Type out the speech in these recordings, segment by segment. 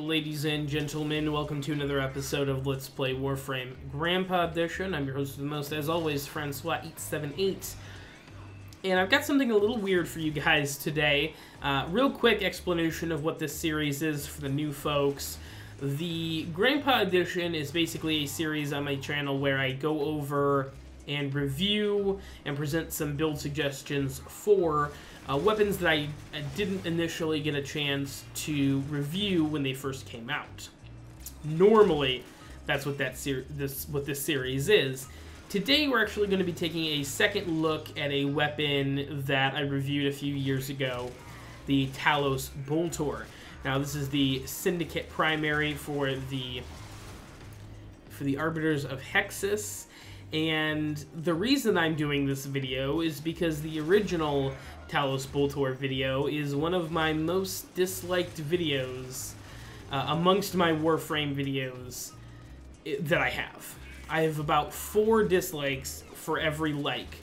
ladies and gentlemen, welcome to another episode of Let's Play Warframe Grandpa Edition. I'm your host with the most, as always, Francois878. And I've got something a little weird for you guys today. Real quick explanation of what this series is for the new folks. The Grandpa Edition is basically a series on my channel where I go over and review and present some build suggestions for weapons that I didn't initially get a chance to review when they first came out. Normally, that's what this series is. Today, we're actually going to be taking a second look at a weapon that I reviewed a few years ago, the Telos Boltor. Now, this is the Syndicate primary for the Arbiters of Hexus. And the reason I'm doing this video is because the original Telos Boltor video is one of my most disliked videos amongst my Warframe videos that I have. I have about 4 dislikes for every like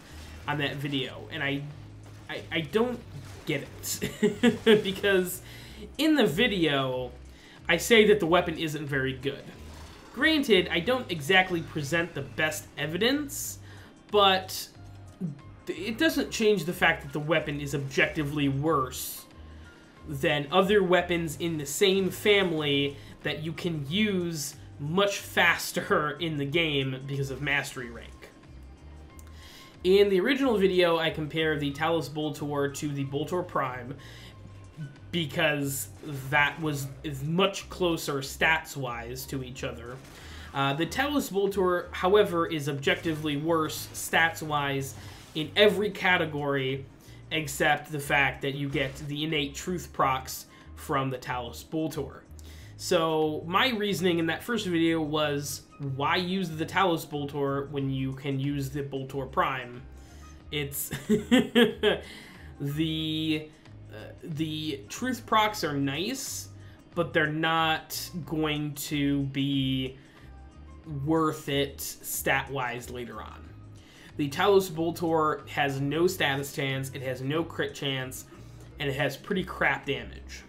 on that video, and I don't get it. Because in the video, I say that the weapon isn't very good. Granted, I don't exactly present the best evidence, but it doesn't change the fact that the weapon is objectively worse than other weapons in the same family that you can use much faster in the game because of mastery rank. In the original video, I compared the Telos Boltor to the Boltor Prime because that was much closer stats-wise to each other. The Telos Boltor, however, is objectively worse stats-wise in every category except the fact that you get the innate truth procs from the Telos Boltor. So my reasoning in that first video was, why use the Telos Boltor when you can use the Boltor Prime? It's the truth procs are nice, but they're not going to be worth it stat-wise later on. The Telos Boltor has no status chance, it has no crit chance, and it has pretty crap damage.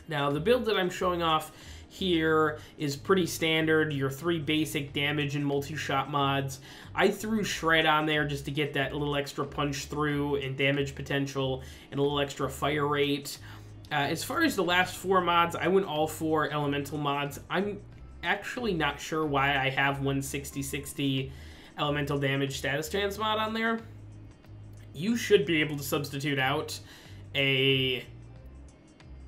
Now, the build that I'm showing off here is pretty standard, your 3 basic damage and multi-shot mods. I threw Shred on there just to get that little extra punch through and damage potential and a little extra fire rate. As far as the last 4 mods, I went all 4 elemental mods. I'm actually not sure why I have 160-60 elemental damage status chance mod on there. You should be able to substitute out a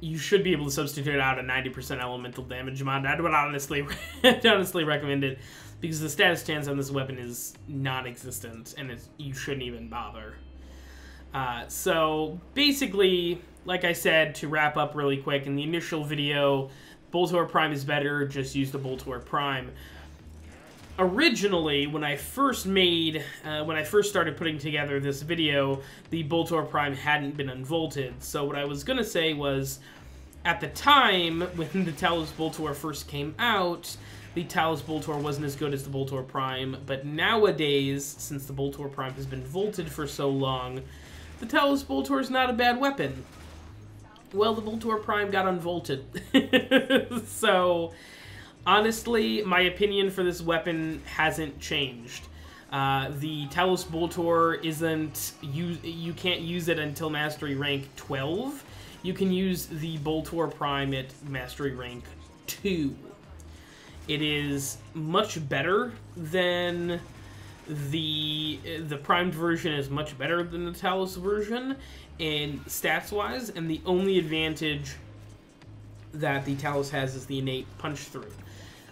90% elemental damage mod. I would honestly recommend it because the status chance on this weapon is non-existent, and you shouldn't even bother. So basically, like I said, to wrap up really quick, in the initial video, Boltor Prime is better, just use the Boltor Prime. Originally, when I first started putting together this video, the Boltor Prime hadn't been unvolted. So what I was going to say was, at the time, when the Telos Boltor first came out, the Telos Boltor wasn't as good as the Boltor Prime, but nowadays, since the Boltor Prime has been volted for so long, the Telos Boltor is not a bad weapon. Well, the Boltor Prime got unvolted. So, honestly, my opinion for this weapon hasn't changed. The Telos Boltor you can't use it until Mastery Rank 12. You can use the Boltor Prime at Mastery Rank 2. It is much better than the primed version is much better than the Telos version in stats-wise, and the only advantage that the Telos has is the innate punch-through.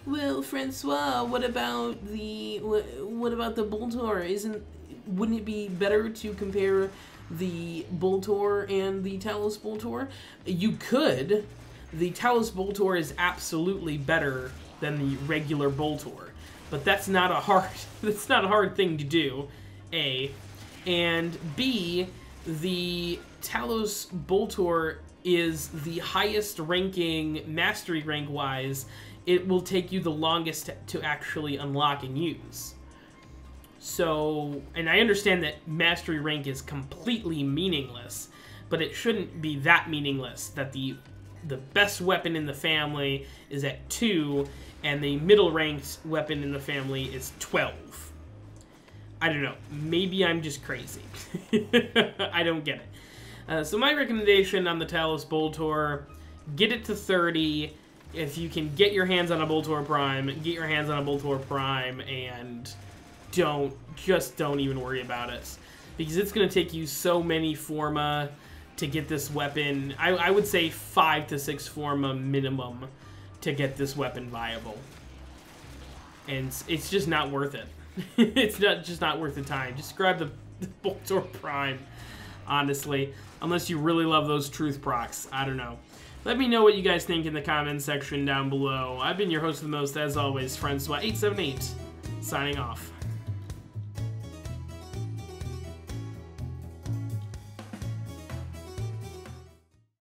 Well, Francois, what about the Boltor? Wouldn't it be better to compare the Boltor and the Telos Boltor? You could. The Telos Boltor is absolutely better than the regular Boltor, but that's not a hard thing to do. A, and B, the Telos Boltor is the highest ranking mastery rank wise. It will take you the longest to actually unlock and use. So, and I understand that mastery rank is completely meaningless, but it shouldn't be that meaningless that the the best weapon in the family is at 2, and the middle ranked weapon in the family is 12. I don't know. Maybe I'm just crazy. I don't get it. So my recommendation on the Telos Boltor, get it to 30. If you can get your hands on a Boltor Prime, get your hands on a Boltor Prime, and don't even worry about it. Because it's going to take you so many Forma to get this weapon. I would say 5 to 6 Forma minimum to get this weapon viable. And it's just not worth it. It's just not worth the time. Just grab the Boltor Prime, honestly. Unless you really love those truth procs. I don't know. Let me know what you guys think in the comments section down below. I've been your host of the most, as always, Francois878, signing off.